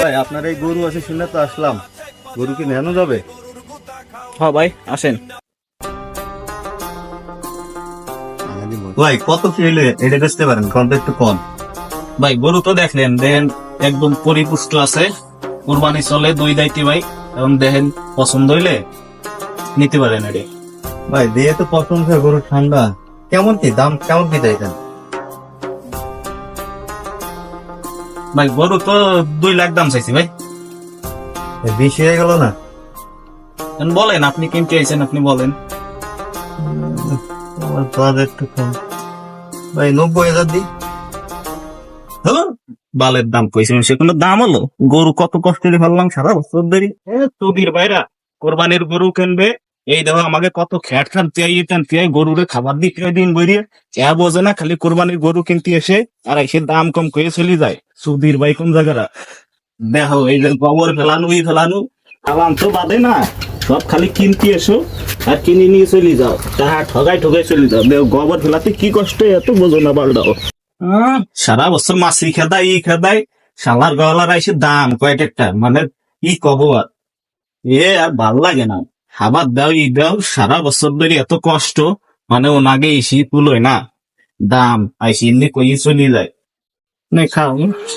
ভাই আপনার এই গরু আছে শুনে তো আসলাম, গরু কি নেওয়া যাবে? হ্যাঁ ভাই আসেন। ভাই কত কি হইলে এটা বেচতে পারেন? কত একটু কম। ভাই গরু তো দেখলেন, দেখেন একদম পরিপুষ্ট আছে, কুরবানি চলে 2 দাইতে ভাই, এবং দেখেন পছন্দ হইলে নিতে পারেন। এটি ভাই দিয়ে তো পছন্দ হয়, গরু ঠান্ডা। কেমন কি দাম, কেমন কি চাইছেন? ভাই গরু তো 2 লাখ দাম চাইছি ভাই। বেশি হয়ে গেল না? এখন বলেন আপনি কিনতে আইছেন, আপনি বলেন। আমার বাজেট একটু কম ভাই, 90,000 দিই। হ্যালো, বালের দাম কইছেন, সে কোনো দাম হলো? গরু কত কষ্ট করে ফেললাম সারা বছর ধরে। চুদির ভাইরা কোরবানির গরু কিনবে, এই দেখো আমাকে কত খ্যাট খান তিয়াই গরুরে খাবার দিতে দিন বইরে, চা বোঝে না, খালি কোরবানির গরু কিনতে এসে আর এসে দাম কম করে চলে যায়। সুধীর ভাই কোন জায়গাটা দেখো, এই যে গোবর ফেলানো আলাম তো বাদে না, সব খালি কিনতে এসো আর কিনে নিয়ে চলে যাও, তাহা ঠগাই চলে যাও। দেখো গোবর ফেলাতে কি কষ্ট, এত বোঝো না বালটাও। সারা বছর মাছি খেদাই শালার গলার এসে দাম কয়েক একটা, মানে কি কব আর, আর ভাল লাগে না। খাবার দাও দাও সারা বছর ধরে এত কষ্ট, মানে ওনাকে এসে তুলোয় না, দাম আইসি এমনি কই চলে যায়। না খাও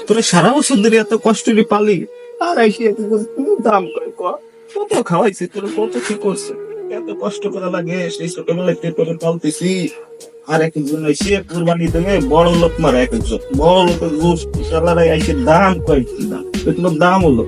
তোরা সারা বছর ধরে এত কষ্ট করে পালি, আর আইসি দাম কয় কত খাওয়াইছি তোর, কত কি করছে, এত কষ্ট করা লাগে, সেই ছোটবেলায় করে পালতেছি। আর একজন এসে কুরবানি দেবে বড় লোক মারা, একজন বড় লোকের গোষ্ঠী সালারাই আইসে দাম কয় কি দাম, এগুলো দাম হলো